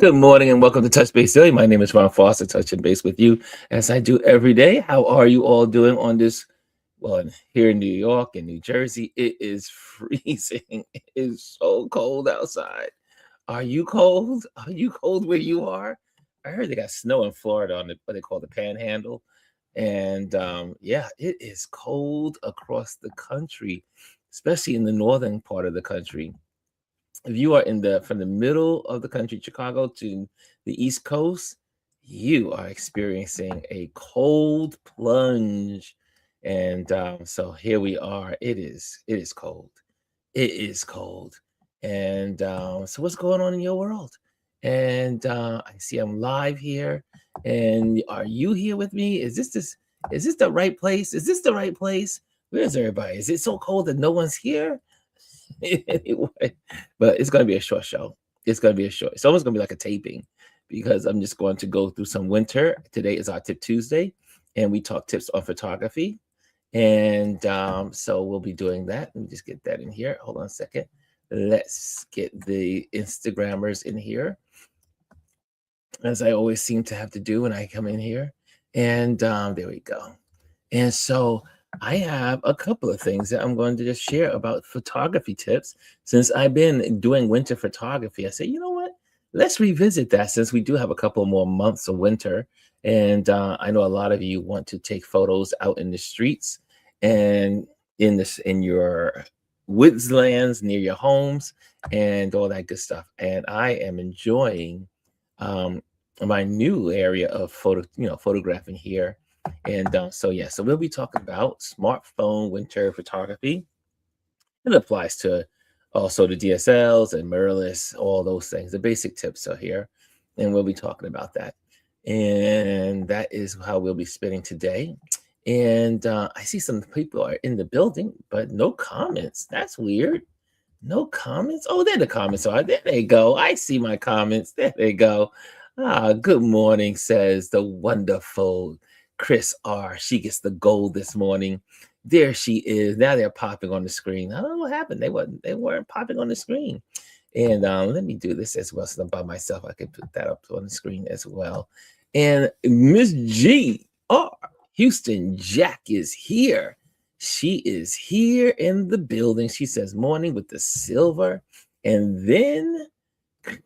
Good morning and welcome to Touch Base Daily. My name is Ron Foster, touching base with you as I do every day. How are you all doing on this? Well, here in New York and New Jersey, it is freezing. It is so cold outside. Are you cold? Are you cold where you are? I heard they got snow in Florida on what they call the Panhandle. And yeah, it is cold across the country, especially in the northern part of the country. If you are in the from the middle of the country, Chicago to the East Coast, you are experiencing a cold plunge. And so here we are. It is cold. It is cold. And so what's going on in your world? And I see I'm live here. And are you here with me? Is this the right place? Is this the right place? Where's everybody? Is it so cold that no one's here? Anyway, but it's gonna be a short show. It's gonna be a short. It's almost gonna be like a taping because I'm just going to go through some winter. Today is our Tip Tuesday, and we talk tips on photography. And so we'll be doing that. Let me just get that in here. Hold on a second. Let's get the Instagrammers in here, as I always seem to have to do when I come in here. And there we go. And so I have a couple of things that I'm going to just share about photography tips. Since I've been doing winter photography, I said, you know what? Let's revisit that since we do have a couple more months of winter. And I know a lot of you want to take photos out in the streets and in your woods lands near your homes and all that good stuff. And I am enjoying um, my new area of photographing here. And so yeah, so we'll be talking about smartphone winter photography. It applies to also the DSLs and mirrorless, all those things. The basic tips are here, and we'll be talking about that. And that is how we'll be spending today. And I see some people are in the building, but no comments. That's weird. No comments. Oh, there the comments are. There they go. I see my comments. There they go. Good morning, says the wonderful Chris R. She gets the gold this morning. There she is. Now they're popping on the screen. I don't know what happened. They weren't popping on the screen. And let me do this as well. So I'm by myself. I can put that up on the screen as well. And Miss G R. Houston Jack is here. She is here in the building. She says morning with the silver. And then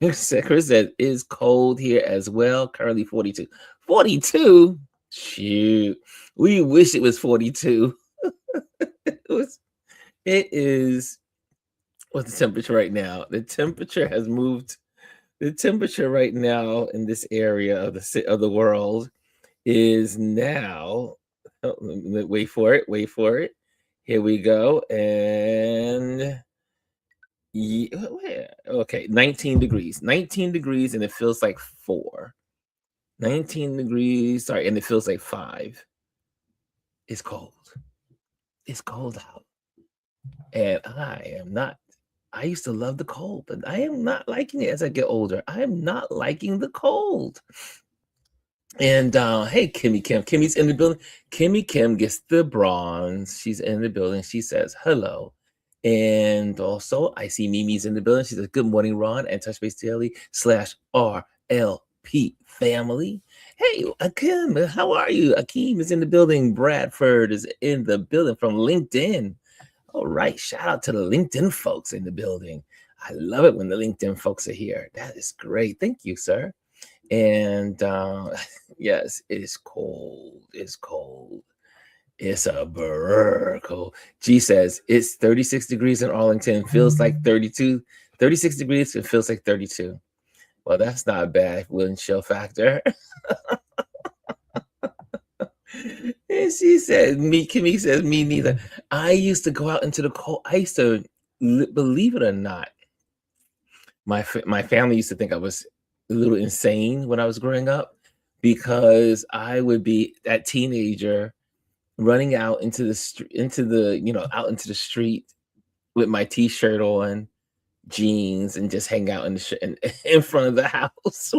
Chris said is cold here as well. Currently 42. 42? Shoot. We wish it was 42. It is what's the temperature right now? The temperature has moved. The temperature right now in this area of the world is now. Oh, wait for it. Wait for it. Here we go. And okay, 19 degrees. 19 degrees, and it feels like 4. 19 degrees. Sorry, and it feels like 5. It's cold. It's cold out. And I used to love the cold, but I am not liking it as I get older. I am not liking the cold. And hey, Kimmy Kim. Kimmy's in the building. Kimmy Kim gets the bronze. She's in the building. She says hello. And also, I see Mimi's in the building. She says, good morning, Ron, and Touch Base Daily /RLP family. Hey, Akim, how are you? Akeem is in the building. Bradford is in the building from LinkedIn. All right. Shout out to the LinkedIn folks in the building. I love it when the LinkedIn folks are here. That is great. Thank you, sir. And yes, it is cold. It's cold. It's a brr cold. G says it's 36 degrees in Arlington. Feels like 32. 36 degrees. It feels like 32. Well, that's not a bad wind chill factor. And she said, Kimmy says, me neither. I used to go out into the cold. I used to, believe it or not, my family used to think I was a little insane when I was growing up because I would be that teenager running out into the street, out into the street with my t-shirt on, jeans, and just hang out in front of the house.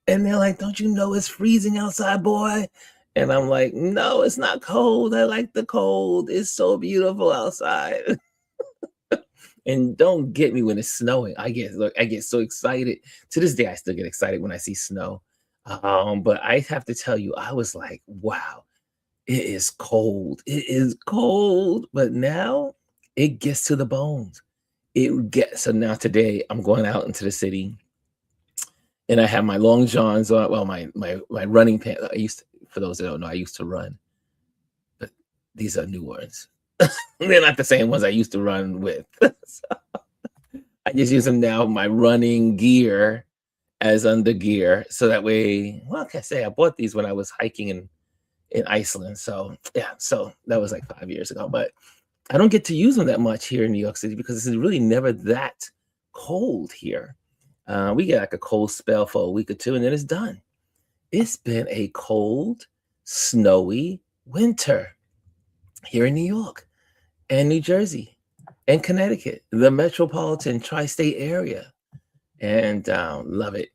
And they're like, don't you know it's freezing outside, boy? And I'm like, no, it's not cold. I like the cold. It's so beautiful outside. And don't get me when it's snowing. I get so excited. To this day, I still get excited when I see snow. But I have to tell you, I was like, wow, it is cold. It is cold. But now it gets to the bones. It gets so now today I'm going out into the city and I have my long johns on. Well, my running pants. For those that don't know, I used to run, but these are new ones. They're not the same ones I used to run with. So I just use them now, my running gear as under gear. So that way, well, I can say I bought these when I was hiking in Iceland. So yeah, so that was like 5 years ago. But I don't get to use them that much here in New York City because it's really never that cold here. We get like a cold spell for a week or two, and then it's done. It's been a cold, snowy winter here in New York and New Jersey and Connecticut, the metropolitan tri-state area, and love it.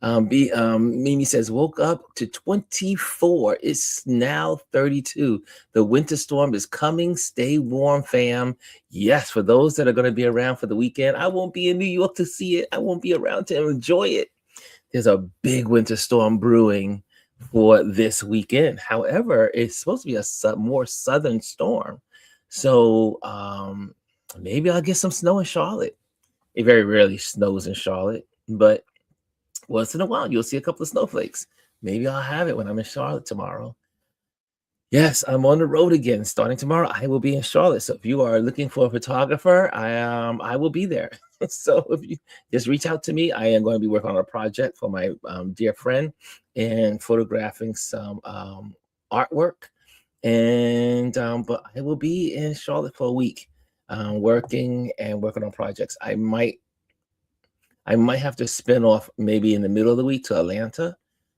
Mimi says, woke up to 24. It's now 32. The winter storm is coming. Stay warm, fam. Yes, for those that are going to be around for the weekend, I won't be in New York to see it. I won't be around to enjoy it. There's a big winter storm brewing for this weekend. However, it's supposed to be a more southern storm. So maybe I'll get some snow in Charlotte. It very rarely snows in Charlotte, but once in a while, you'll see a couple of snowflakes. Maybe I'll have it when I'm in Charlotte tomorrow. Yes, I'm on the road again. Starting tomorrow, I will be in Charlotte. So if you are looking for a photographer, I will be there. So if you just reach out to me, I am going to be working on a project for my dear friend and photographing some artwork. And but I will be in Charlotte for a week, working on projects. I might have to spin off maybe in the middle of the week to Atlanta.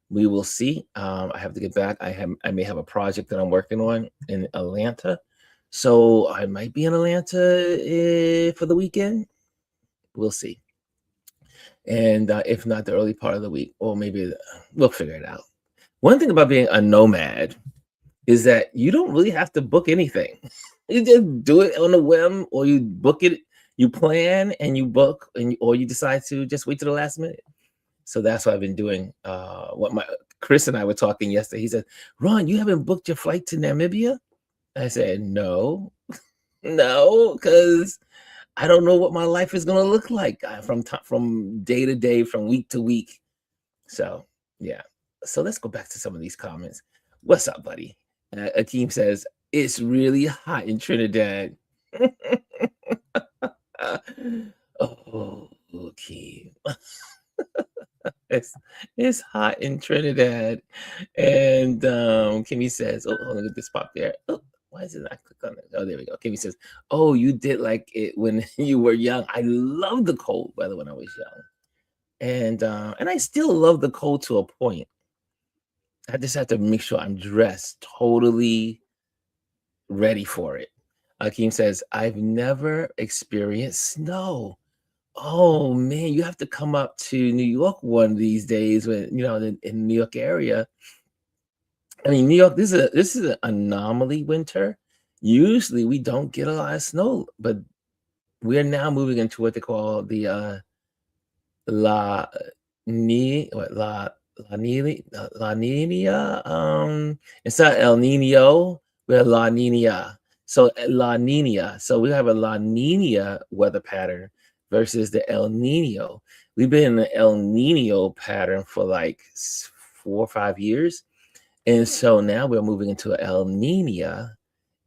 We will see. I have to get back. I may have a project that I'm working on in Atlanta, so I might be in Atlanta for the weekend. We'll see. And if not the early part of the week, or maybe we'll figure it out. One thing about being a nomad is that you don't really have to book anything. You just do it on a whim, or you book it, you plan and you book, or you decide to just wait to the last minute. So that's what I've been doing. What my Chris and I were talking yesterday. He said, "Ron, you haven't booked your flight to Namibia?" I said, "No, no, because I don't know what my life is going to look like from day to day, from week to week." So yeah. So let's go back to some of these comments. What's up, buddy? Akeem says, it's really hot in Trinidad. Oh, Akeem. It's hot in Trinidad. And Kimmy says, oh, hold on, get this pop there. Oh, why is it not click on it? Oh, there we go. Kimmy says, oh, you did like it when you were young. I love the cold weather when I was young. And I still love the cold to a point. I just have to make sure I'm dressed totally ready for it. Akeem says, I've never experienced snow. Oh man, you have to come up to New York one of these days when in New York area. I mean, New York, this is an anomaly winter. Usually we don't get a lot of snow, but we're now moving into what they call the La Ni what La Nina. It's not El Nino, we're La Nina. So La Nina. So we have a La Nina weather pattern versus the El Nino. We've been in the El Nino pattern for like 4 or 5 years. And so now we're moving into a El Nina,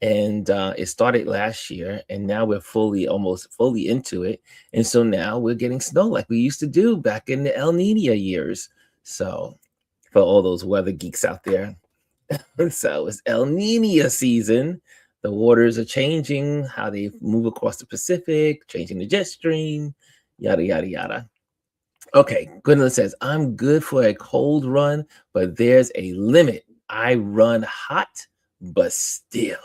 and it started last year, and now we're almost fully into it. And so now we're getting snow like we used to do back in the El Nina years. So for all those weather geeks out there, so it's El Nina season. The waters are changing, how they move across the Pacific, changing the jet stream, yada, yada, yada. Okay, Gwendolyn says, I'm good for a cold run, but there's a limit. I run hot, but still.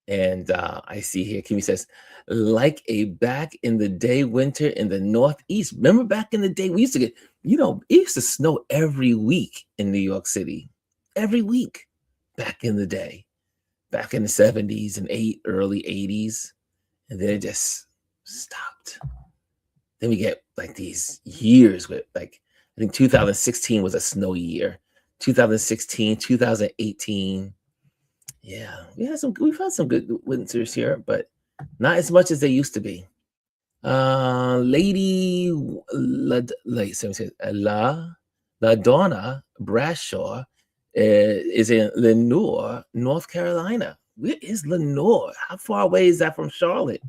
And I see here, Kimmy says, like a back in the day winter in the Northeast. Remember back in the day, we used to get, it used to snow every week in New York City. Every week back in the day, back in the 70s and early 80s. And then it just stopped. Then we get like these years with like, I think 2016 was a snowy year. 2016, 2018. Yeah, we've had some good winters here, but not as much as they used to be. Lady let me say La Donna Brashaw is in Lenoir, North Carolina. Where is Lenoir? How far away is that from Charlotte?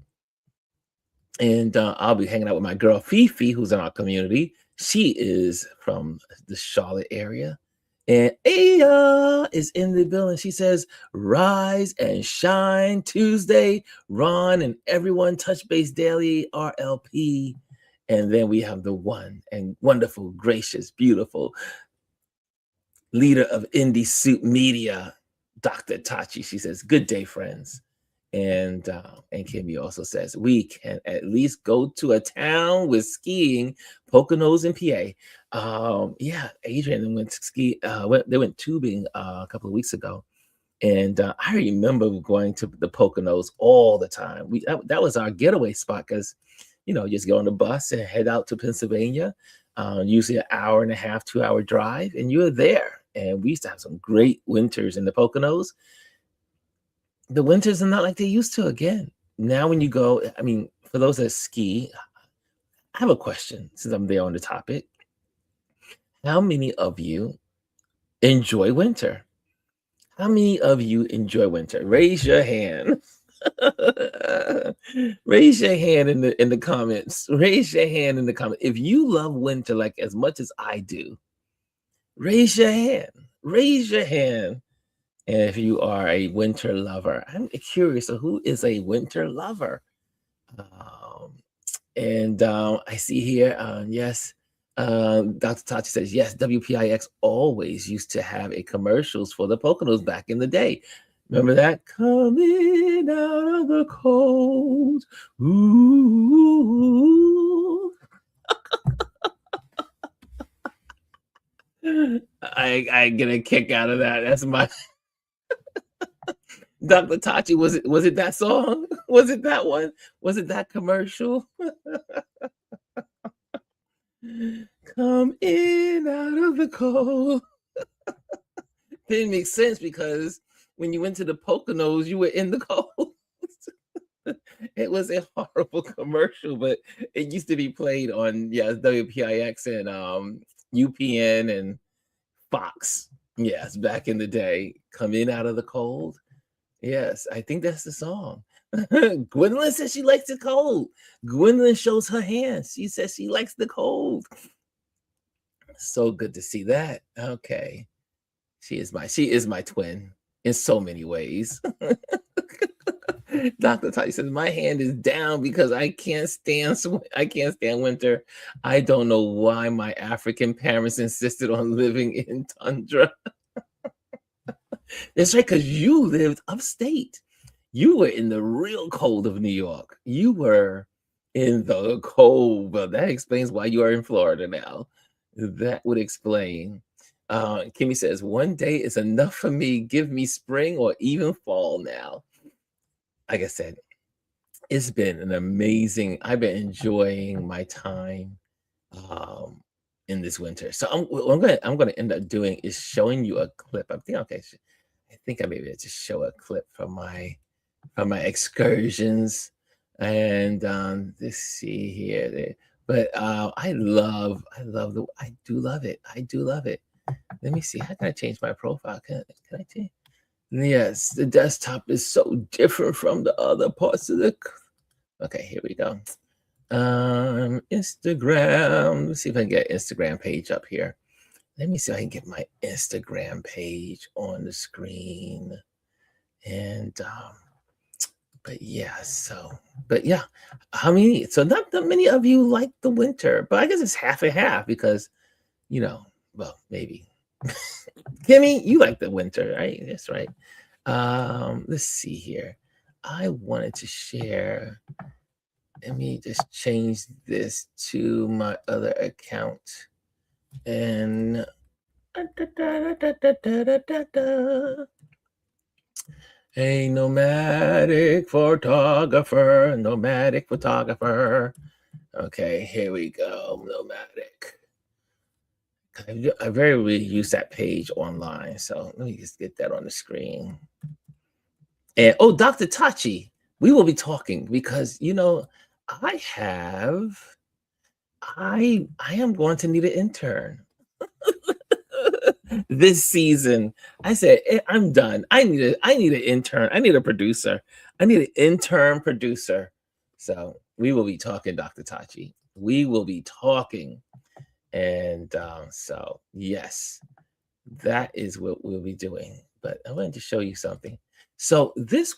And I'll be hanging out with my girl Fifi, who's in our community. She is from the Charlotte area. And Aya is in the building. She says, "Rise and shine Tuesday, Ron and everyone touch base daily, RLP." And then we have the one and wonderful, gracious, beautiful leader of Indie Soup Media, Dr. Tachi. She says, "Good day, friends." And Kimmy also says, "We can at least go to a town with skiing, Poconos and PA." Yeah, Adrian went to ski. They went tubing a couple of weeks ago, and I remember going to the Poconos all the time. That was our getaway spot because, just get on the bus and head out to Pennsylvania. Usually an hour and a half, 2 hour drive, and you're there. And we used to have some great winters in the Poconos. The winters are not like they used to again. Now when you go, I mean, for those that ski, I have a question since I'm there on the topic. How many of you enjoy winter? How many of you enjoy winter? Raise your hand. Raise your hand in the comments. Raise your hand in the comments. If you love winter like as much as I do, raise your hand. Raise your hand. And if you are a winter lover, I'm curious. So who is a winter lover? Um, and I see here, yes, Dr. Tachi says, yes, WPIX always used to have a commercials for the Poconos back in the day. Remember that? Coming out of the cold. Ooh. I get a kick out of that. That's my Dr. Tachi. Was it that song? Was it that one? Was it that commercial? Come in out of the cold. Didn't make sense because when you went to the Poconos, you were in the cold. It was a horrible commercial, but it used to be played on WPIX and UPN and Fox. Yes, back in the day. Come in out of the cold. Yes, I think that's the song. Gwendolyn says she likes the cold. Gwendolyn shows her hand. She says she likes the cold. So good to see that. Okay. She is my twin in so many ways. Dr. Ty says my hand is down because I can't stand winter. I don't know why my African parents insisted on living in tundra. That's right, because you lived upstate. You were in the real cold of New York. You were in the cold. Well, that explains why you are in Florida now. That would explain. Kimmy says, one day is enough for me. Give me spring or even fall now. Like I said, it's been an amazing, I've been enjoying my time in this winter. So I'm gonna end up doing is showing you a clip. I'm thinking, okay, I think I maybe just show a clip from my excursions. And let's see here. But I do love it. I do love it. Let me see. How can I change my profile? Can I change? Yes, the desktop is so different from the other parts of the. Okay, here we go. Instagram. Let's see if I can get Instagram page up here. Let me see if I can get my Instagram page on the screen. And but yeah, how many? So not that many of you like the winter, but I guess it's half and half because, well, maybe. Kimmy, you like the winter, right? That's right. Let's see here. I wanted to share. Let me just change this to my other account. And A nomadic photographer, nomadic photographer. Okay, here we go. Nomadic. I very rarely use that page online, so let me just get that on the screen. And oh, Dr. Tachi, we will be talking because I have I am going to need an intern this season. I said, I'm done. I need an intern. I need a producer. I need an intern producer. So we will be talking, Dr. Tachi. We will be talking. And so yes, that is what we'll be doing. But I wanted to show you something. So this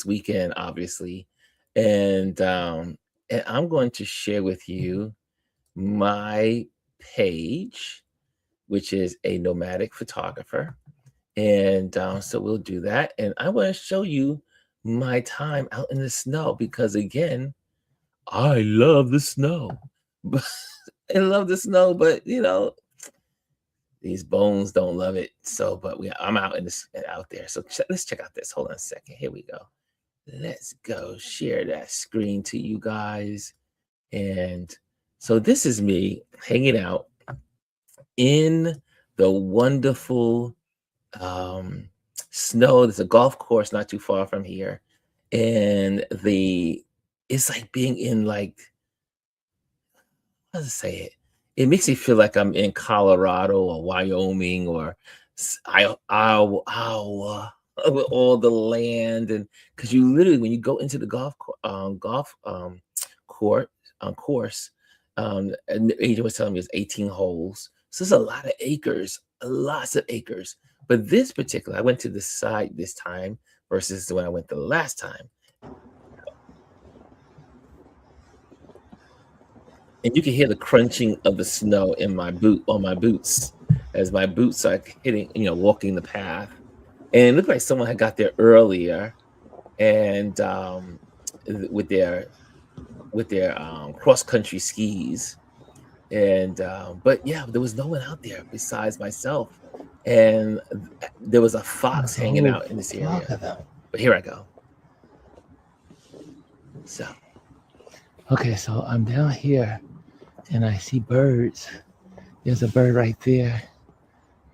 weekend, obviously, and I'm going to share with you my page, which is a nomadic photographer. And so we'll do that. And I want to show you my time out in the snow because, again, I love the snow. I love the snow, but these bones don't love it. So, but I'm out out there. So let's check out this. Hold on a second. Here we go. Let's go share that screen to you guys. And so this is me hanging out in the wonderful snow. There's a golf course not too far from here. And it's like being in how to say it? It makes me feel like I'm in Colorado or Wyoming or Iowa with all the land. And because you literally, when you go into the course, and the agent was telling me it's 18 holes. So there's a lot of acres, lots of acres. But this particular, I went to the side this time versus when I went the last time. And you can hear the crunching of the snow on my boots as my boots are hitting, walking the path. And it looked like someone had got there earlier and with their cross country skis. And but yeah, there was no one out there besides myself. And there was a fox hanging out in this area. But here I go. So okay, so I'm down here and I see birds. There's a bird right there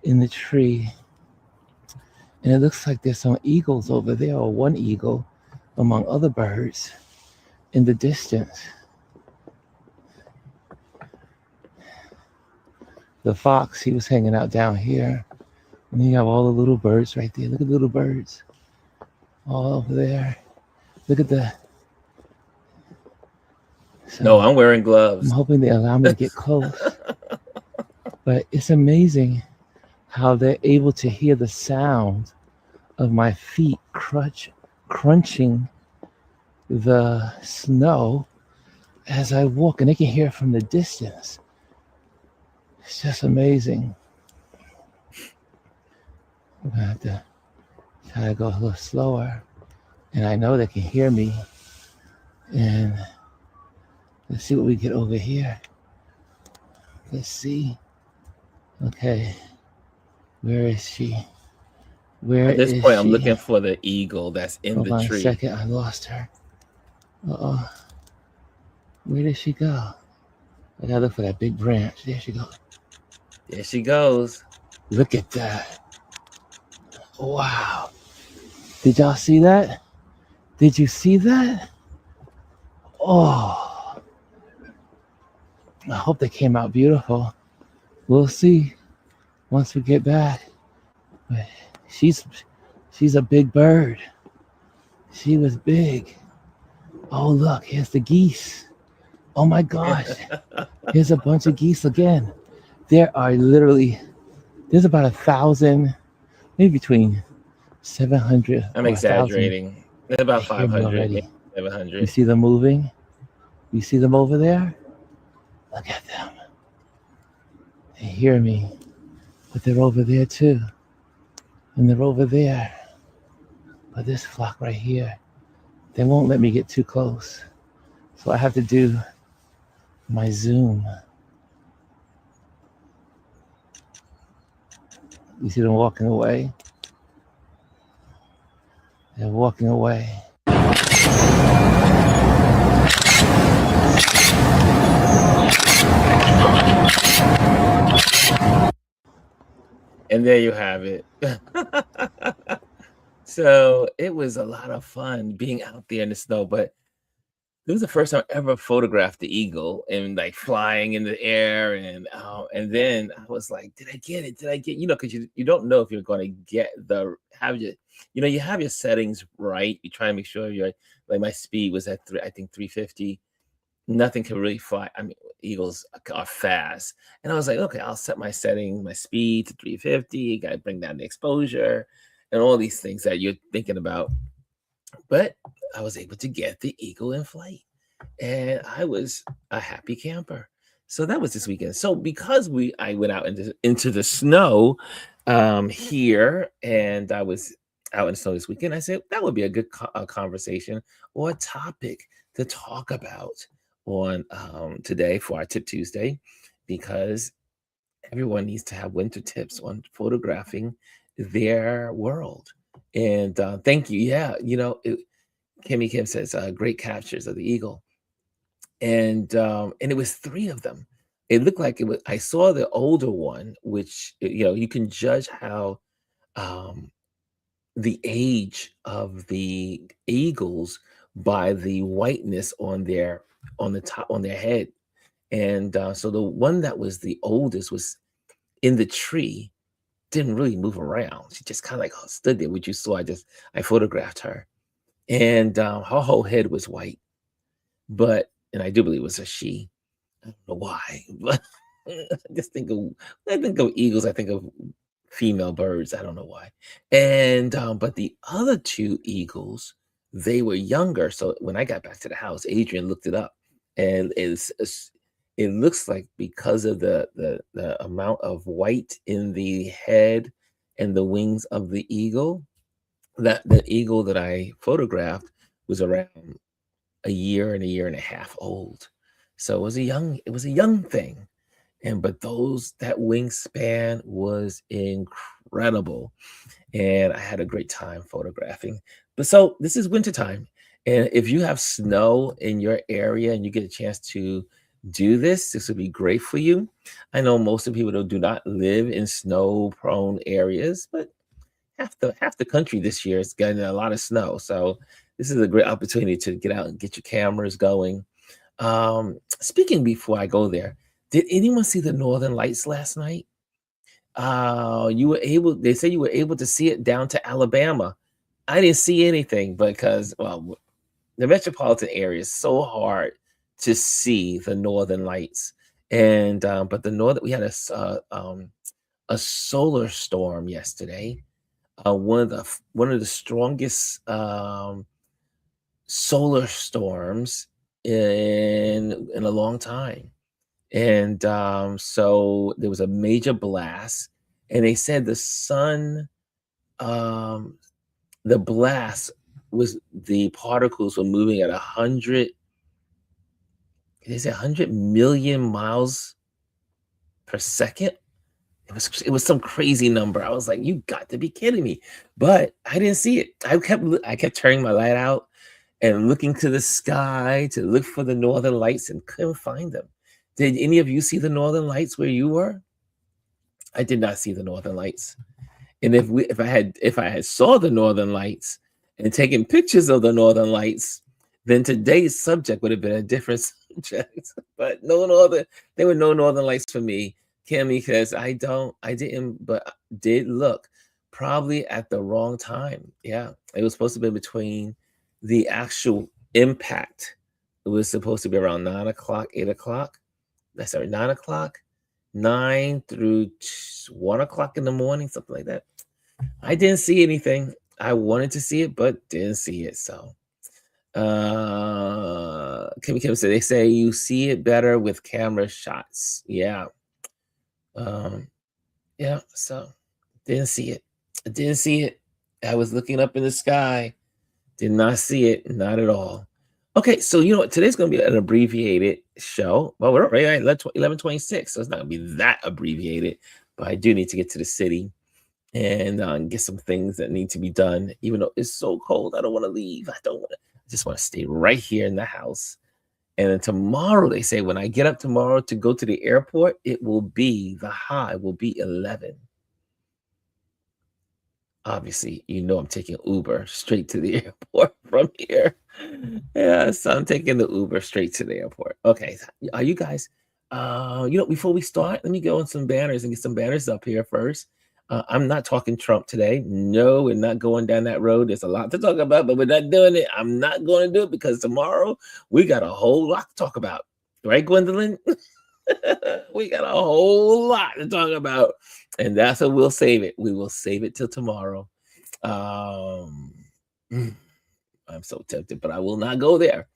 in the tree. And it looks like there's some eagles over there, or one eagle among other birds in the distance. The fox, he was hanging out down here. And then you have all the little birds right there. Look at the little birds all over there. Look at the... So no, I'm wearing gloves. I'm hoping they allow me to get close. But it's amazing how they're able to hear the sound of my feet crunching the snow as I walk, and they can hear it from the distance. It's just amazing. I'm gonna have to try to go a little slower, and I know they can hear me. And let's see what we get over here. Let's see. Okay, where is she? At this point, I'm looking for the eagle that's in the tree. Hold on a second, I lost her. Uh-oh. Where did she go? I gotta look for that big branch. There she goes. There she goes. Look at that. Wow. Did y'all see that? Did you see that? Oh. I hope they came out beautiful. We'll see once we get back. But she's a big bird. She was big. Oh, look, here's the geese. Oh my gosh. Here's a bunch of geese again. There are literally, there's about 1,000, maybe between 700. I'm exaggerating. There's about 500, maybe 700. You see them moving? You see them over there? Look at them. They hear me, but they're over there too. And they're over there. But this flock right here, they won't let me get too close. So I have to do my zoom. You see them walking away? They're walking away. And there you have it. So it was a lot of fun being out there in the snow, but it was the first time I ever photographed the eagle and like flying in the air, and then I was like, did I get it? Did I get, because you don't know if you're going to get the have your you have your settings right. You try to make sure you're like my speed was at I think 350. Nothing can really fly. I mean, eagles are fast. And I was like, okay, I'll set my setting, my speed to 350. Got to bring down the exposure and all these things that you're thinking about. But I was able to get the eagle in flight, and I was a happy camper. So that was this weekend. So because I went out into the snow here, and I was out in the snow this weekend, I said that would be a good conversation or a topic to talk about on today for our Tip Tuesday, because everyone needs to have winter tips on photographing their world. And thank you. Yeah, Kimmy Kim says great captures of the eagle, and it was three of them. It looked like it was. I saw the older one, which you can judge how um, the age of the eagles by the whiteness on the top on their head. And so the one that was the oldest was in the tree, didn't really move around. She just kind of like stood there, which you saw. I photographed her, and her whole head was white. And I do believe it was a she. I don't know why, but I just think of I think of eagles. I think of female birds. I don't know why. And but the other two eagles, they were younger. So when I got back to the house, Adrian looked it up, and it looks like because of the amount of white in the head and the wings of the eagle, that the eagle that I photographed was around a year and a half old. So it was a young thing. And but that wingspan was incredible. And I had a great time photographing. But so this is wintertime. And if you have snow in your area and you get a chance to do this would be great for you. I know most of the people that do not live in snow prone areas, but half the country this year is getting a lot of snow. So this is a great opportunity to get out and get your cameras going. Speaking before I go there, did anyone see the Northern Lights last night? They say you were able to see it down to Alabama. I didn't see anything because, well, the metropolitan area is so hard to see the Northern Lights. And, but we had a solar storm yesterday. One of the strongest solar storms in a long time. And so there was a major blast, and they said um, the blast was the particles were moving at 100. They said 100 million miles per second. It was some crazy number. I was like, you got to be kidding me. But I didn't see it. I kept turning my light out and looking to the sky to look for the Northern Lights and couldn't find them. Did any of you see the Northern Lights where you were? I did not see the Northern Lights. And if I had saw the Northern Lights and taken pictures of the Northern Lights, then today's subject would have been a different subject. But there were no Northern Lights for me. Cammy says I didn't, but did look probably at the wrong time. Yeah, it was supposed to be between the actual impact. It was supposed to be around 9 o'clock, 8 o'clock. Sorry, 9 o'clock, 9 through 1 o'clock in the morning, something like that. I didn't see anything. I wanted to see it, but didn't see it. So, Kim said they say you see it better with camera shots. Yeah. Yeah, so didn't see it. I didn't see it. I was looking up in the sky, did not see it, not at all. Okay, so you know what? Today's going to be an abbreviated show. Well, we're already at 11:26, so it's not going to be that abbreviated, but I do need to get to the city. and get some things that need to be done. Even though it's so cold, I don't want to leave. I don't want to. I just want to stay right here in the house. And then tomorrow, they say when I get up tomorrow to go to the airport, the high will be 11. Obviously, I'm taking Uber straight to the airport from here. Yeah, so I'm taking the Uber straight to the airport. Okay, are you guys? Before we start, let me go on some banners and get some banners up here first. I'm not talking Trump today. No, we're not going down that road. There's a lot to talk about, but we're not doing it. I'm not going to do it because tomorrow we got a whole lot to talk about. Right, Gwendolyn? We got a whole lot to talk about, and that's what we'll save it. We will save it till tomorrow. Um, I'm so tempted, but I will not go there.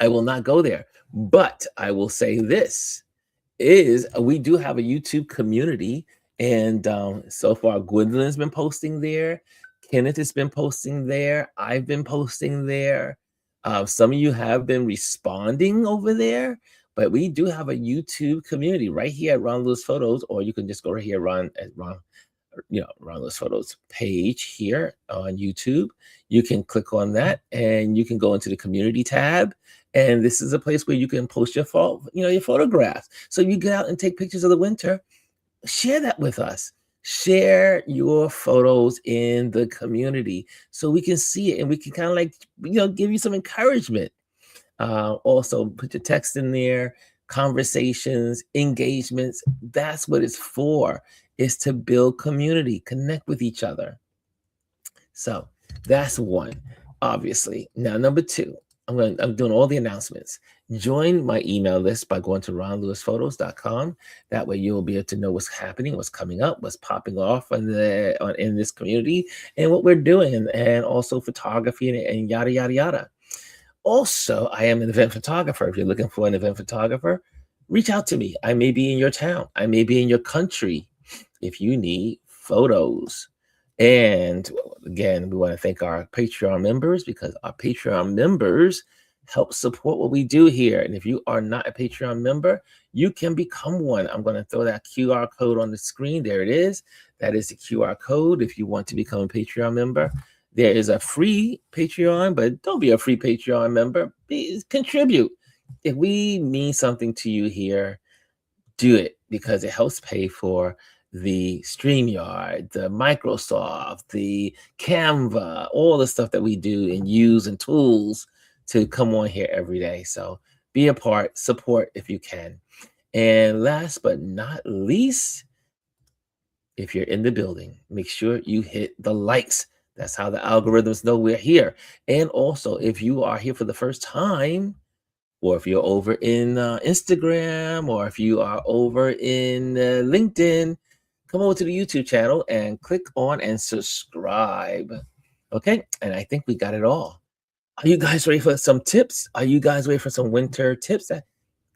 I will not go there. But I will say this is we do have a YouTube community, and so far Gwendolyn's been posting there. Kenneth has been posting there. I've been posting there. Some of you have been responding over there, but we do have a YouTube community right here at Ron Lewis Photos, or you can just go right here, Ron Lewis Photos page here on YouTube. You can click on that, and you can go into the community tab. And this is a place where you can post your photographs. So you get out and take pictures of the winter. Share that with us. Share your photos in the community so we can see it, and we can kind of give you some encouragement. Also, put your text in there, conversations, engagements. That's what it's for, is to build community, connect with each other. So that's one, obviously. Now, number two, I'm doing all the announcements. Join my email list by going to ronlewisphotos.com. That way you'll be able to know what's happening, what's coming up, what's popping off in this community, and what we're doing, and also photography and yada, yada, yada. Also, I am an event photographer. If you're looking for an event photographer, reach out to me. I may be in your town. I may be in your country if you need photos. And again, we want to thank our Patreon members, because our Patreon members help support what we do here. And if you are not a Patreon member, you can become one. I'm going to throw that QR code on the screen. There it is. That is the QR code if you want to become a Patreon member. There is a free Patreon, but don't be a free Patreon member. Contribute. If we mean something to you here, do it, because it helps pay for the StreamYard, the Microsoft, the Canva, all the stuff that we do and use and tools to come on here every day. So be a part, support if you can. And last but not least, if you're in the building, make sure you hit the likes. That's how the algorithms know we're here. And also, if you are here for the first time, or if you're over in Instagram, or if you are over in LinkedIn, come over to the YouTube channel and click on and subscribe. Okay, and I think we got it all. Are you guys ready for some tips? Are you guys ready for some winter tips? That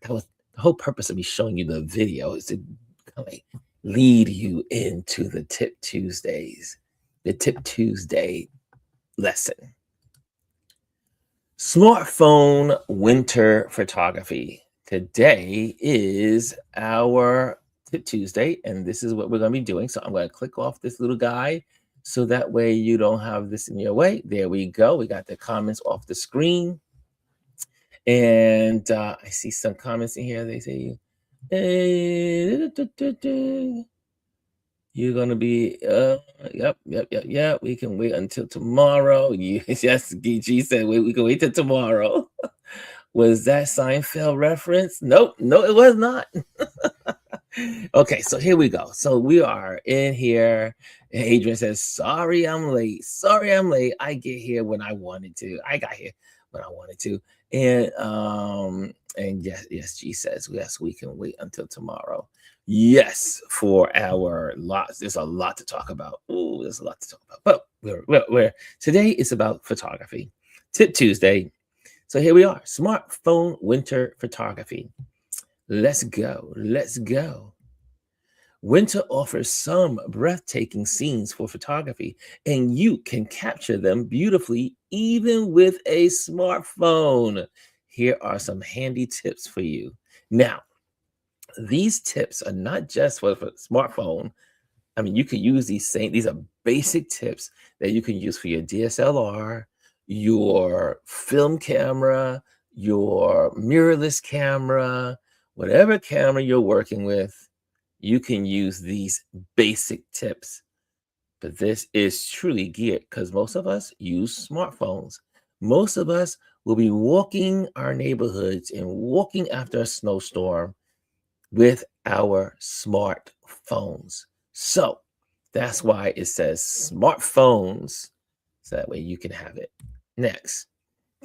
was the whole purpose of me showing you the video, is to kind of lead you into the Tip Tuesdays, the Tip Tuesday lesson. Smartphone winter photography. Today is our Tip Tuesday, and this is what we're going to be doing. So I'm going to click off this little guy so that way you don't have this in your way. There we go. We got the comments off the screen. And I see some comments in here. They say, hey, you're going to be, yep. We can wait until tomorrow. Yes, G said we can wait till tomorrow. Was that Seinfeld reference? Nope, no, it was not. Okay, so here we go. So we are in here. And Adrian says, sorry, I'm late. I get here when I wanted to. I got here when I wanted to. And yes, G says, yes, we can wait until tomorrow. Yes, for our lots. There's a lot to talk about. Oh, there's a lot to talk about. But we're today is about photography. Tip Tuesday. So here we are. Smartphone winter photography. Let's go. Winter offers some breathtaking scenes for photography, and you can capture them beautifully even with a smartphone. Here are some handy tips for you. Now, these tips are not just for the smartphone. I mean, you can use these are basic tips that you can use for your DSLR, your film camera, your mirrorless camera, whatever camera you're working with, you can use these basic tips. But this is truly geared because most of us use smartphones. Most of us will be walking our neighborhoods and walking after a snowstorm with our smartphones. So that's why it says smartphones. So that way you can have it. Next,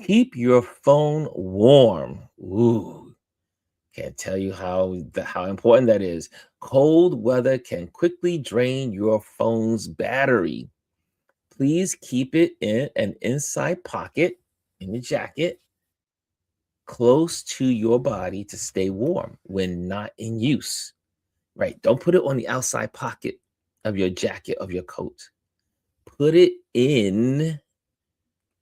keep your phone warm. Ooh, can't tell you how important that is. Cold weather can quickly drain your phone's battery. Please keep it in an inside pocket in the jacket close to your body to stay warm when not in use. Right. Don't put it on the outside pocket of your jacket, of your coat. Put it in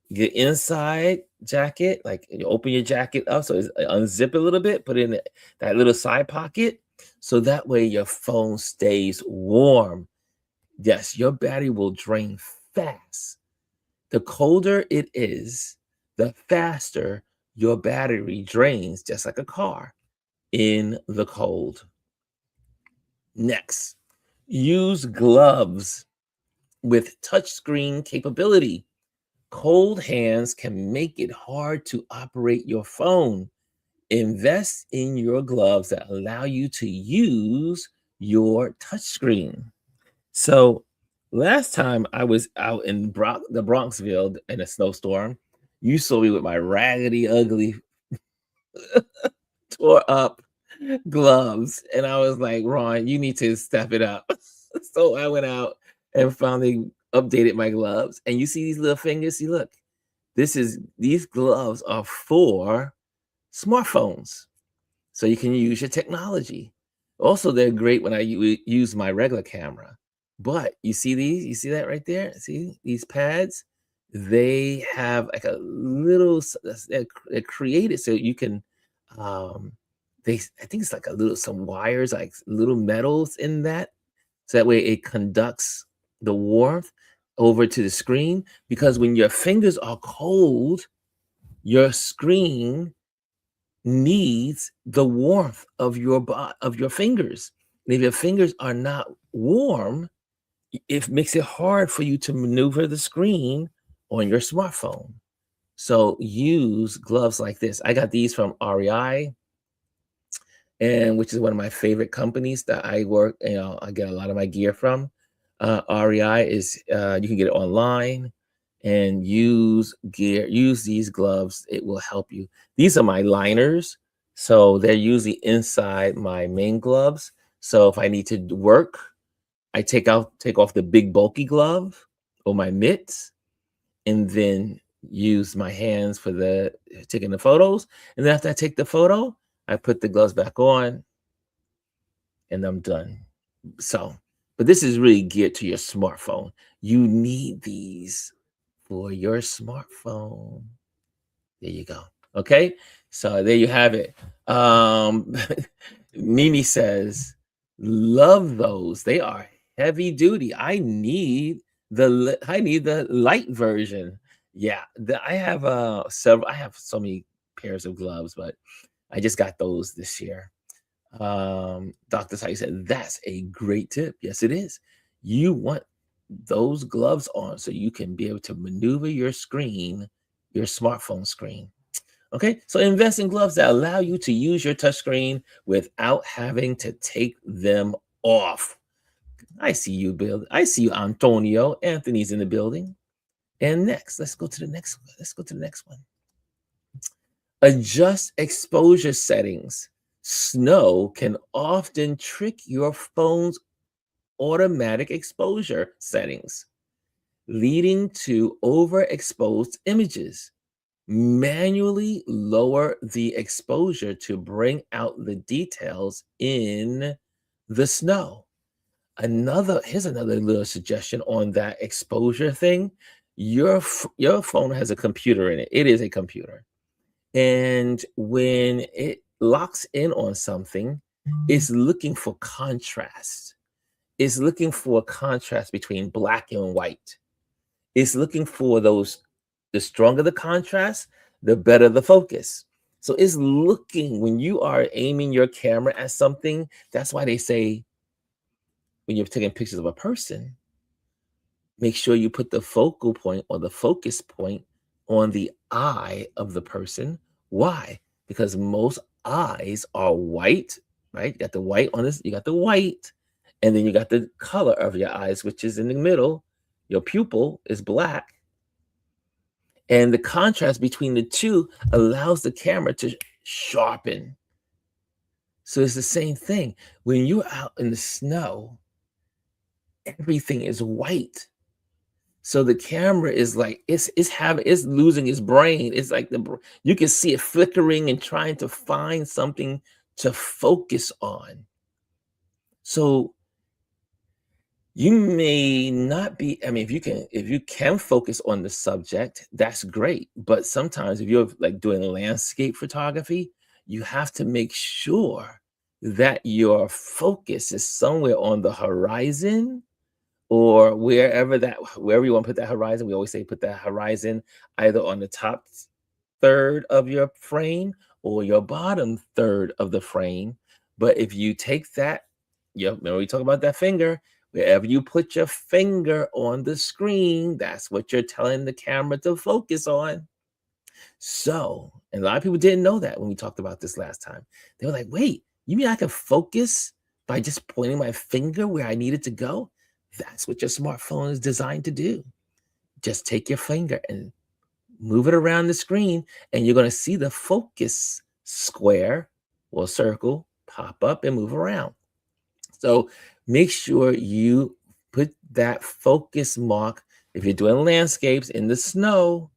your inside jacket. Like you open your jacket up, so unzip it a little bit, put it in that little side pocket. So that way your phone stays warm. Yes, your battery will drain fast. The colder it is, the faster your battery drains, just like a car in the cold. Next, use gloves with touchscreen capability. Cold hands can make it hard to operate your phone. Invest in your gloves that allow you to use your touchscreen. So, last time I was out in the Bronxville in a snowstorm, you saw me with my raggedy, ugly, tore up gloves. And I was like, Ron, you need to step it up. So I went out and finally updated my gloves. And you see these little fingers? See, look, these gloves are for smartphones. So you can use your technology. Also, they're great when I use my regular camera. But you see these? You see that right there? See these pads? They have like a little, they're created so you can um I think it's like a little some wires, like little metals in that. So that way it conducts the warmth over to the screen. Because when your fingers are cold, your screen needs the warmth of of your fingers. And if your fingers are not warm, it makes it hard for you to maneuver the screen on your smartphone. So use gloves like this. I got these from REI, and which is one of my favorite companies that I work. I get a lot of my gear from. REI is you can get it online and use these gloves. It will help you. These are my liners, so they're usually inside my main gloves. So if I need to work, I take off the big bulky glove or my mitts, and then use my hands for the taking the photos. And then after I take the photo, I put the gloves back on and I'm done. So, but this is really geared to your smartphone. You need these for your smartphone. There you go. Okay. So there you have it. Mimi says, love those. They are heavy duty. I need the light version. Yeah. I have several, I have so many pairs of gloves, but I just got those this year. Dr. Sai said, that's a great tip. Yes, it is. You want those gloves on so you can be able to maneuver your screen, your smartphone screen. Okay, so invest in gloves that allow you to use your touchscreen without having to take them off. I see you, Bill. I see you, Antonio. Anthony's in the building. And next, let's go to the next one. Let's go to the next one. Adjust exposure settings. Snow can often trick your phone's automatic exposure settings, leading to overexposed images. Manually lower the exposure to bring out the details in the snow. Here's another little suggestion on that exposure thing. Your phone has a computer in it. It is a computer. And when it locks in on something, it's looking for contrast. It's looking for a contrast between black and white. It's looking for those, the stronger the contrast, the better the focus. So it's looking when you are aiming your camera at something. That's why they say when you're taking pictures of a person, make sure you put the focal point or the focus point on the eye of the person. Why? Because most eyes are white, right? You got the white on this, you got the white, and then you got the color of your eyes, which is in the middle. Your pupil is black. And the contrast between the two allows the camera to sharpen. So it's the same thing. When you're out in the snow, everything is white. So the camera is like it's losing its brain. It's like you can see it flickering and trying to find something to focus on. So you may not be, I mean, if you can focus on the subject, that's great. But sometimes if you're like doing landscape photography, you have to make sure that your focus is somewhere on the horizon or wherever you want to put that horizon. We always say put that horizon either on the top third of your frame or your bottom third of the frame. But if you take that, remember we talk about that finger, wherever you put your finger on the screen, that's what you're telling the camera to focus on. So, and a lot of people didn't know that when we talked about this last time. They were like, wait, you mean I can focus by just pointing my finger where I need it to go? That's what your smartphone is designed to do. Just take your finger and move it around the screen, and you're going to see the focus square or circle pop up and move around. So make sure you put that focus mark, if you're doing landscapes in the snow,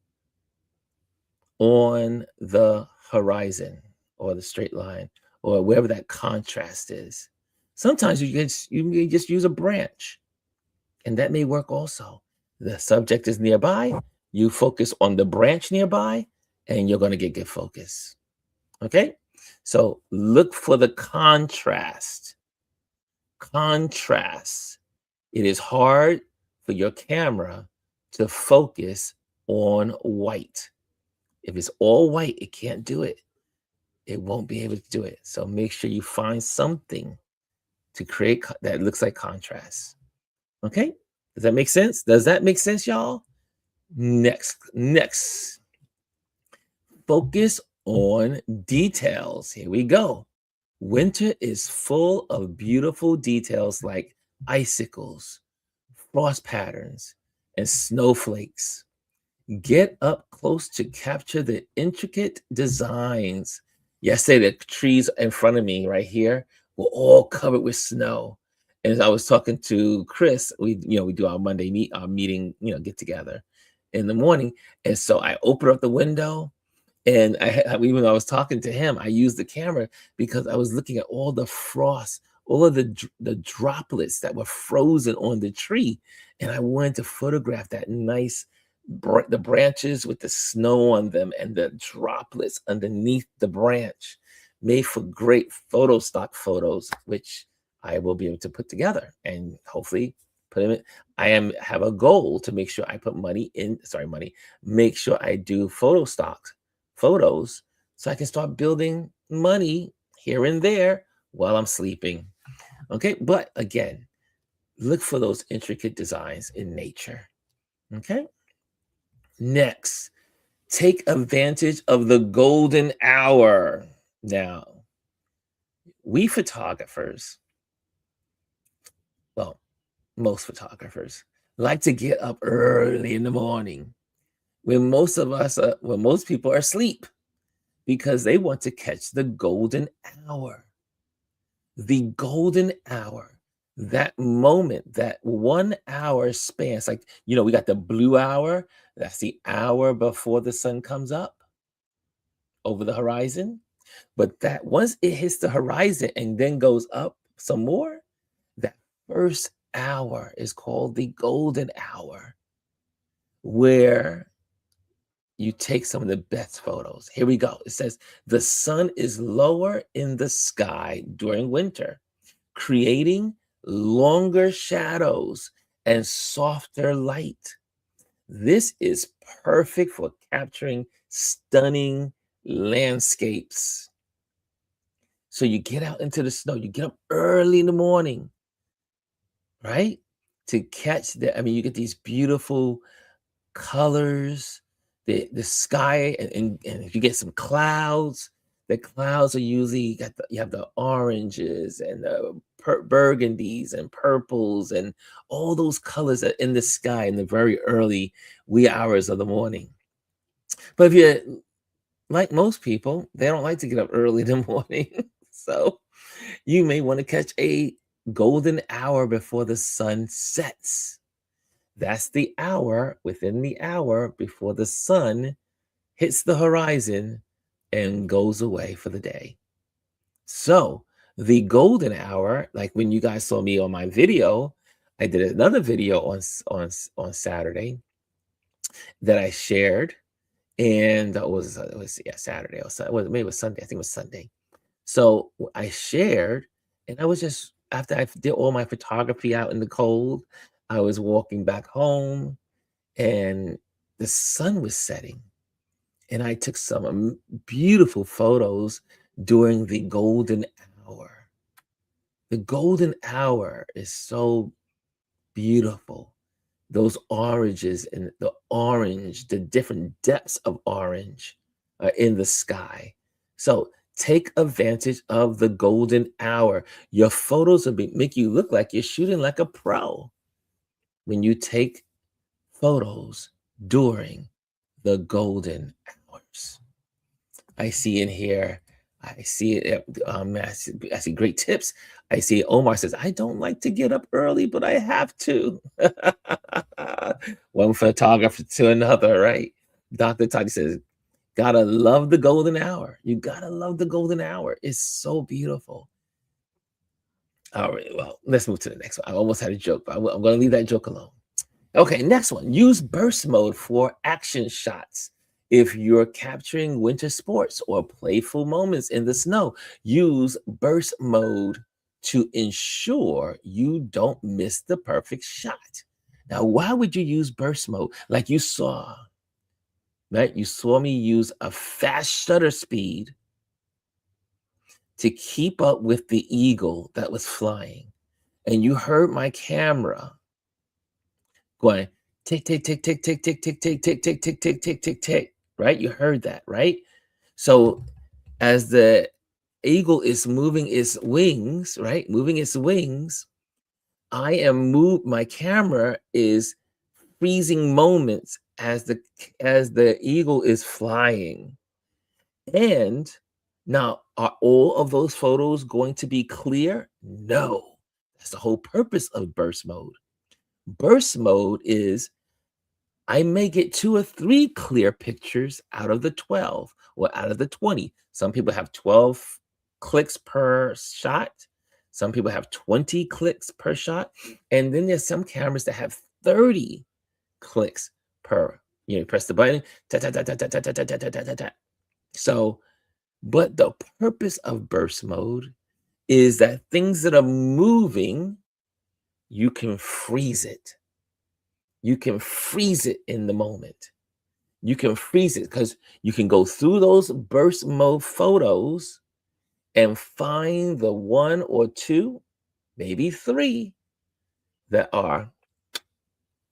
on the horizon or the straight line or wherever that contrast is. Sometimes you may just use a branch, and that may work also. The subject is nearby, you focus on the branch nearby, and you're going to get good focus. Okay? So look for the contrast. Contrast. It is hard for your camera to focus on white. If it's all white, it can't do it. It won't be able to do it. So make sure you find something to create that looks like contrast. Okay? Does that make sense? Does that make sense, y'all? Next. Focus on details. Here we go. Winter is full of beautiful details like icicles, frost patterns, and snowflakes. Get up close to capture the intricate designs. Yesterday, the trees in front of me right here were all covered with snow. And as I was talking to Chris, we do our our meeting, get together in the morning. And so I opened up the window, and when I was talking to him, I used the camera because I was looking at all the frost, all of the droplets that were frozen on the tree, and I wanted to photograph that nice the branches with the snow on them and the droplets underneath the branch, made for great photo stock photos, which I will be able to put together and hopefully put them in. Have a goal to make sure I put make sure I do photo stock photos so I can start building money here and there while I'm sleeping. Okay, but again, look for those intricate designs in nature. Okay. Next, take advantage of the golden hour. Now, we photographers, well, most photographers, like to get up early in the morning when most people are asleep because they want to catch the golden hour. The golden hour, that moment, that 1 hour span. It's like, we got the blue hour. That's the hour before the sun comes up over the horizon. But that once it hits the horizon and then goes up some more, that first hour is called the golden hour, where you take some of the best photos. Here we go. It says, the sun is lower in the sky during winter, creating longer shadows, and softer light. This is perfect for capturing stunning landscapes. So you get out into the snow, you get up early in the morning, right? To catch the, I mean, you get these beautiful colors, the sky, and if you get some clouds, the clouds are usually you have the oranges and the burgundies and purples and all those colors are in the sky in the very early wee hours of the morning. But if you like most people, they don't like to get up early in the morning. So you may want to catch a golden hour before the sun sets. That's the hour within the hour before the sun hits the horizon and goes away for the day. So, the golden hour, like when you guys saw me on my video, I did another video on Saturday that I shared, and that was yeah, Saturday or maybe it was Sunday. I think it was Sunday. So I shared, and I was just after I did all my photography out in the cold, I was walking back home and the sun was setting. And I took some beautiful photos during the golden hour. The golden hour is so beautiful. Those oranges and the orange, the different depths of orange are in the sky. So take advantage of the golden hour. Your photos will make you look like you're shooting like a pro when you take photos during the golden hours. I see in here, I see it, I see great tips. I see Omar says, I don't like to get up early, but I have to. One photographer to another, right? Dr. Tati says, gotta love the golden hour. You gotta love the golden hour. It's so beautiful. All right, well, let's move to the next one. I almost had a joke, but I'm going to leave that joke alone. Okay, next one. Use burst mode for action shots. If you're capturing winter sports or playful moments in the snow, use burst mode to ensure you don't miss the perfect shot. Now, why would you use burst mode? Like you saw, right? You saw me use a fast shutter speed to keep up with the eagle that was flying. And you heard my camera going tick, tick, tick, tick, tick, tick, tick, tick, tick, tick, tick, tick, tick, tick, tick, right? You heard that, right? So as the eagle is moving its wings, right? Moving its wings, my camera is freezing moments as the eagle is flying. And now, are all of those photos going to be clear? No. That's the whole purpose of burst mode. Burst mode is I may get 2 or 3 clear pictures out of the 12 or out of the 20. Some people have 12 clicks per shot. Some people have 20 clicks per shot. And then there's some cameras that have 30 clicks per. You press the button. Ta, ta, ta, ta, ta, ta, ta, ta, ta, ta, ta, ta. So, but the purpose of burst mode is that things that are moving, you can freeze it. You can freeze it in the moment. You can freeze it because you can go through those burst mode photos and find the 1 or 2, maybe 3 that are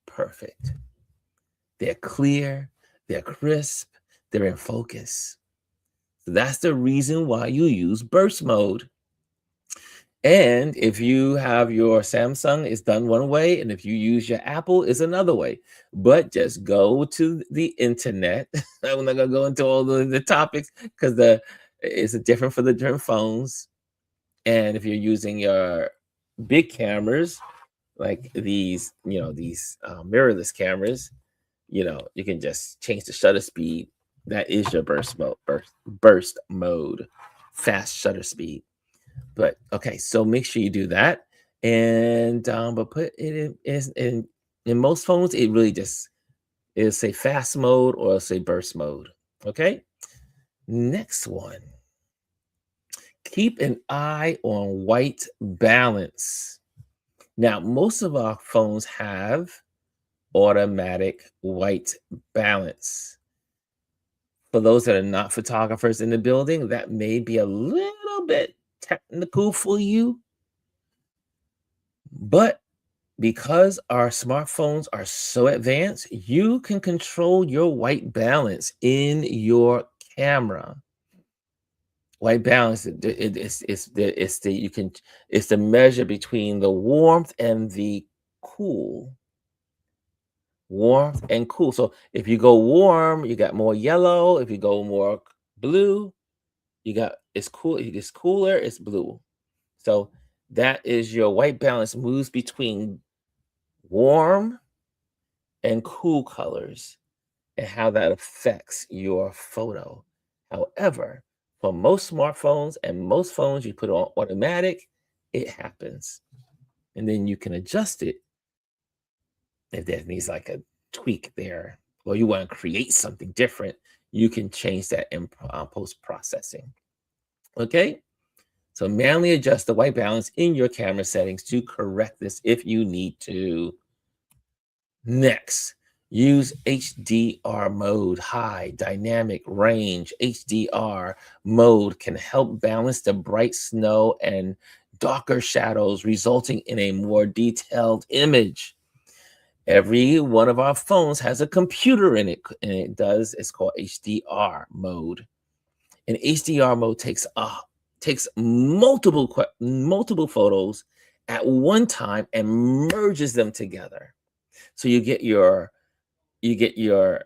perfect. They're clear, they're crisp, they're in focus. So that's the reason why you use burst mode. And if you have your Samsung, it's done one way, and if you use your Apple, it's another way. But just go to the internet. I'm not gonna go into all the topics because it's different for the different phones. And if you're using your big cameras, like these mirrorless cameras, you can just change the shutter speed. That is your burst mode, fast shutter speed. But okay, so make sure you do that. And but put it in most phones, it really just it'll say fast mode or it'll say burst mode. Okay. Next one. Keep an eye on white balance. Now, most of our phones have automatic white balance. For those that are not photographers in the building, that may be a little bit technical for you, but because our smartphones are so advanced, you can control your white balance in your camera. White balance, it's the you can it's the measure between the warmth and the cool. Warmth and cool. So if you go warm, you got more yellow. If you go more blue, you got it's cool. It's cooler. It's blue. So that is your white balance moves between warm and cool colors and how that affects your photo. However, for most smartphones and most phones you put on automatic, it happens. And then you can adjust it if there needs like a tweak there, or you want to create something different, you can change that in post processing. Okay. So manually adjust the white balance in your camera settings to correct this if you need to. Next, use HDR mode, high dynamic range. HDR mode can help balance the bright snow and darker shadows, resulting in a more detailed image. Every one of our phones has a computer in it, and it's called HDR mode. And HDR mode takes multiple photos at one time and merges them together. So you get your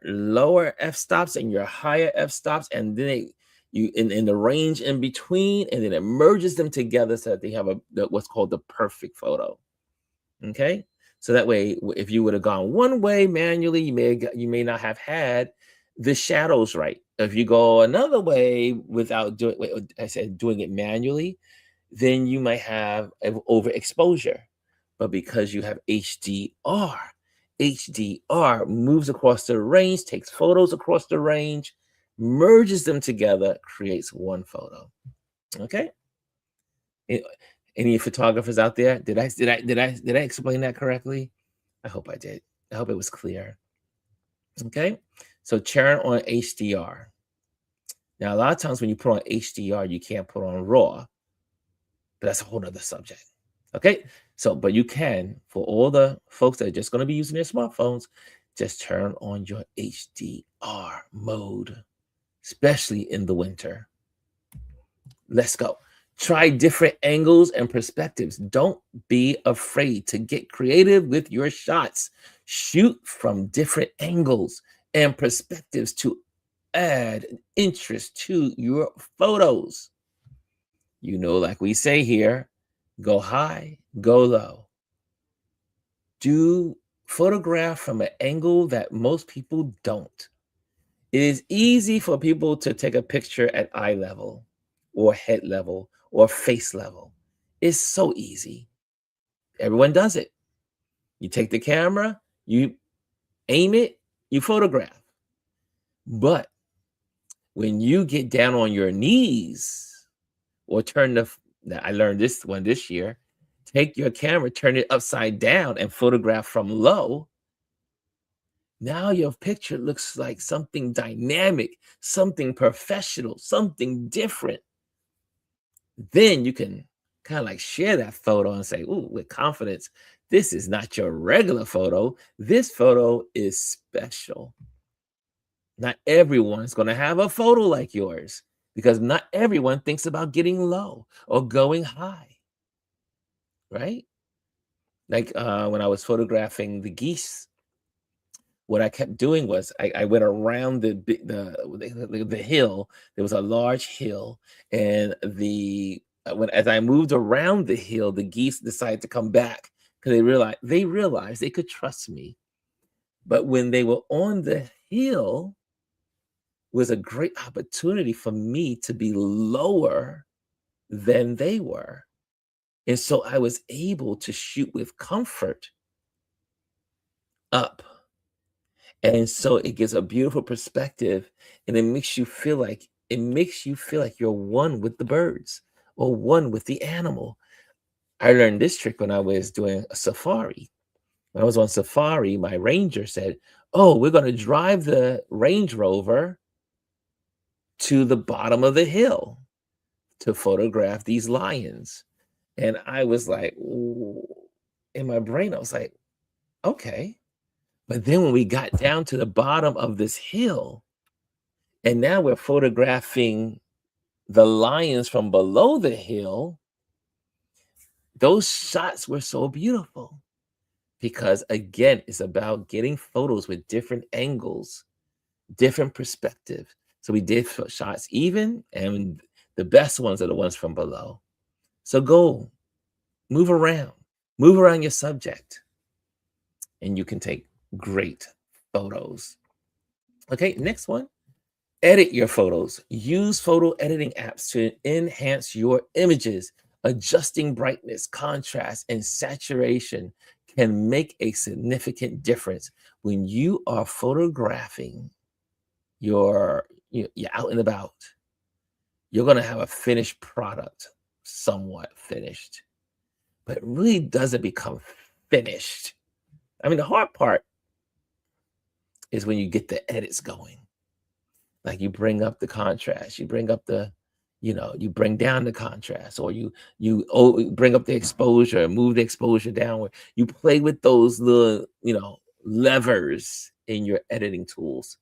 lower f-stops and your higher f-stops, and then you in the range in between, and then it merges them together so that they have what's called the perfect photo. Okay, so that way, if you would have gone one way manually, you may not have had the shadows right. If you go another way without doing it manually, then you might have overexposure. But because you have HDR moves across the range, takes photos across the range, merges them together, creates one photo. Okay. A- Any photographers out there? Did I explain that correctly? I hope I did. I hope it was clear. Okay. So turn on HDR. Now, a lot of times when you put on HDR, you can't put on RAW, but that's a whole nother subject. Okay. So, but you can, for all the folks that are just going to be using their smartphones, just turn on your HDR mode, especially in the winter. Let's go. Try different angles and perspectives. Don't be afraid to get creative with your shots. Shoot from different angles and perspectives to add interest to your photos. Like we say here, go high, go low. Do photograph from an angle that most people don't. It is easy for people to take a picture at eye level or head level or face level. It's so easy. Everyone does it. You take the camera, you aim it, you photograph. But when you get down on your knees or I learned this one this year, take your camera, turn it upside down and photograph from low. Now your picture looks like something dynamic, something professional, something different. Then you can kind of like share that photo and say, "Ooh, with confidence, this is not your regular photo. This photo is special." Not everyone's going to have a photo like yours because not everyone thinks about getting low or going high, right? Like when I was photographing the geese, what I kept doing was I went around the hill. There was a large hill, and as I moved around the hill, the geese decided to come back because they realized they could trust me. But when they were on the hill, was a great opportunity for me to be lower than they were, and so I was able to shoot with comfort up. And so it gives a beautiful perspective, and it makes you feel like you're one with the birds or one with the animal. I learned this trick when I was doing a safari. When I was on safari, my ranger said, "Oh, we're going to drive the Range Rover to the bottom of the hill to photograph these lions." And I was like, "Ooh," in my brain, I was like, "Okay." But then when we got down to the bottom of this hill, and now we're photographing the lions from below the hill, those shots were so beautiful because, again, it's about getting photos with different angles, different perspective. So we did shots even, and the best ones are the ones from below. So go move around, move around your subject, and you can take great photos. Okay, next one. Edit your photos. Use photo editing apps to enhance your images. Adjusting brightness, contrast, and saturation can make a significant difference when you are photographing you're out and about. You're going to have a finished product, somewhat finished, but it really doesn't become finished. I mean, the hard part is when you get the edits going. Like you bring up the contrast, you bring up you bring down the contrast, or you bring up the exposure, move the exposure downward. You play with those little, levers in your editing tools.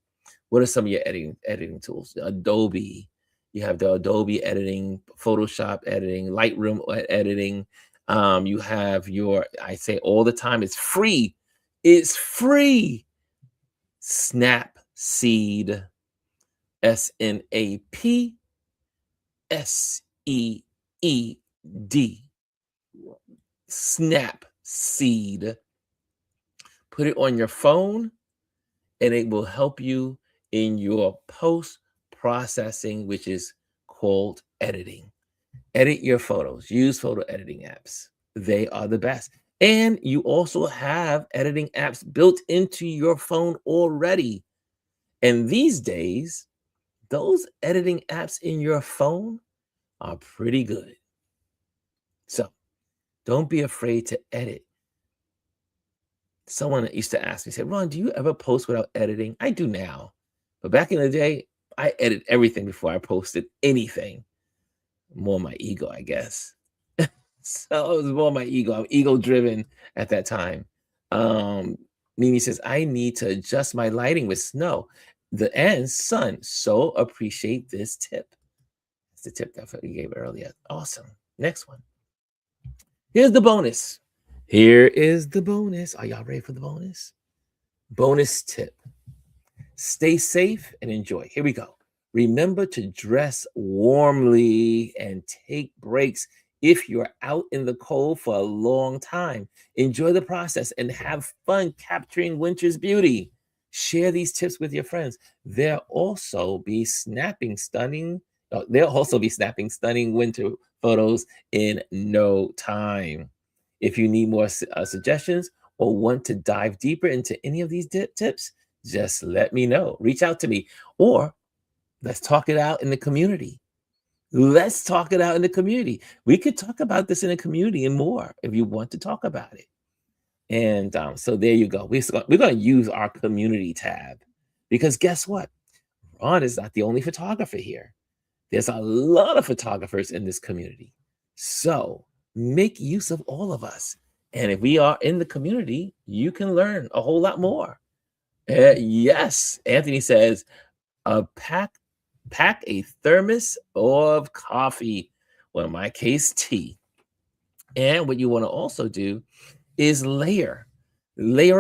What are some of your editing tools? Adobe. You have the Adobe editing, Photoshop editing, Lightroom editing. You have I say all the time, it's free. It's free. Snapseed. Snapseed. Snapseed. Put it on your phone, and it will help you in your post processing, which is called editing. Edit your photos. Use photo editing apps. They are the best. And you also have editing apps built into your phone already. And these days, those editing apps in your phone are pretty good. So don't be afraid to edit. Someone used to ask me, say, "Ron, do you ever post without editing?" I do now. But back in the day, I edit everything before I posted anything. More my ego, I guess. So it was more my ego. I'm ego driven at that time. Um, Mimi says, "I need to adjust my lighting with snow and sun. So appreciate this tip." That's the tip that we gave earlier. Awesome. Next one. Here's the bonus. Here is the bonus. Are y'all ready for the bonus? Bonus tip. Stay safe and enjoy. Here we go. Remember to dress warmly and take breaks if you're out in the cold for a long time. Enjoy the process and have fun capturing winter's beauty. Share these tips with your friends. They'll also be snapping stunning winter photos in no time. If you need more suggestions or want to dive deeper into any of these tips, just let me know. Reach out to me, or let's talk it out in the community. Let's talk it out in the community. We could talk about this in the community and more if you want to talk about it. And so there you go. We're going to use our community tab, because guess what? Ron is not the only photographer here. There's a lot of photographers in this community. So make use of all of us. And if we are in the community, you can learn a whole lot more. Yes, Anthony says, pack a thermos of coffee, or in my case, tea. And what you want to also do is layer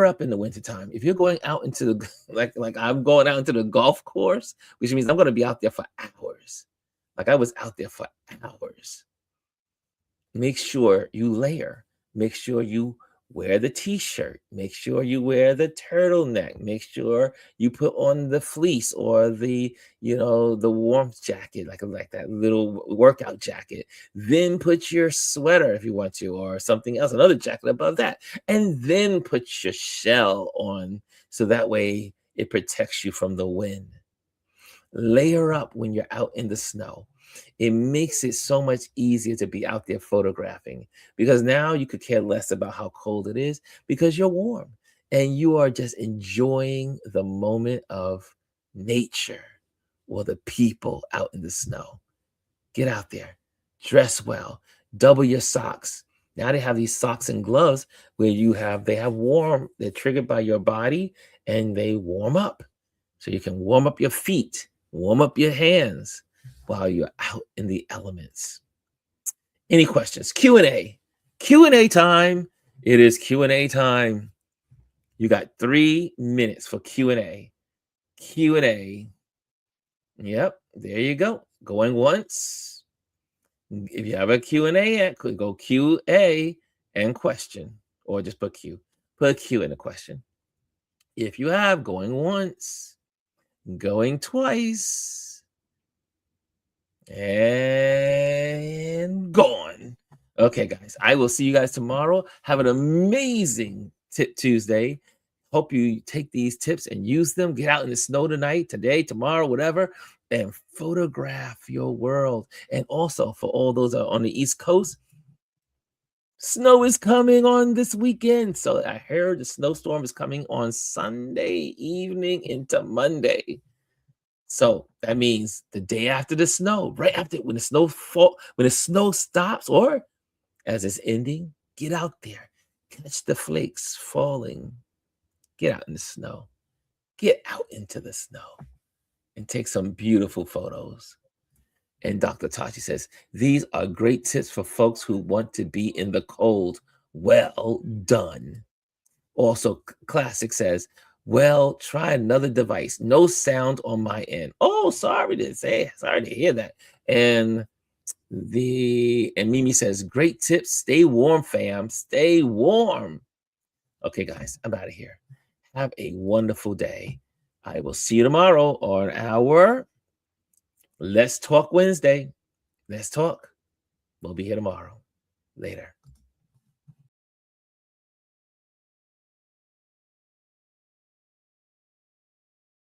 up in the wintertime. If you're going out into the like I'm going out into the golf course, which means I'm going to be out there for hours. Like I was out there for hours. Make sure you layer. Make sure you wear the t-shirt. Make sure you wear the turtleneck. Make sure you put on the fleece or the warmth jacket, like that little workout jacket. Then put your sweater if you want to, or something else, another jacket above that. And then put your shell on, so that way it protects you from the wind. Layer up when you're out in the snow. it makes it so much easier to be out there photographing because now you could care less about how cold it is because you're warm and you are just enjoying the moment of nature or the people out in the snow. Get out there, dress well, double your socks. Now they have these socks and gloves where they have warm, they're triggered by your body and they warm up. So you can warm up your feet, warm up your hands while you're out in the elements. Any questions? Q&A. Q&A time. It is Q&A time. You got 3 minutes for Q&A. Q&A. Yep, there you go. Going once. If you have a Q&A, go Q&A and question, or just put Q. Put a Q in the question. If you have going once, going twice, and gone. Okay, guys, I will see you guys tomorrow. Have an amazing Tip Tuesday. Hope you take these tips and use them. Get out in the snow tonight, today, tomorrow, whatever, and photograph your world. And also, for all those that are on the East Coast, snow is coming on this weekend. So I heard the snowstorm is coming on Sunday evening into Monday. So that means the day after the snow, right after when the snow stops, or as it's ending, get out there, catch the flakes falling, get out in the snow, get out into the snow, and take some beautiful photos. And Dr. Tachi says, these are great tips for folks who want to be in the cold. Well done. Also, Classic says, well, try another device. No sound on my end. Oh, sorry to hear that. And Mimi says, great tips. Stay warm, fam. Stay warm. Okay, guys, I'm out of here. Have a wonderful day. I will see you tomorrow on our Let's Talk Wednesday. Let's talk. We'll be here tomorrow. Later.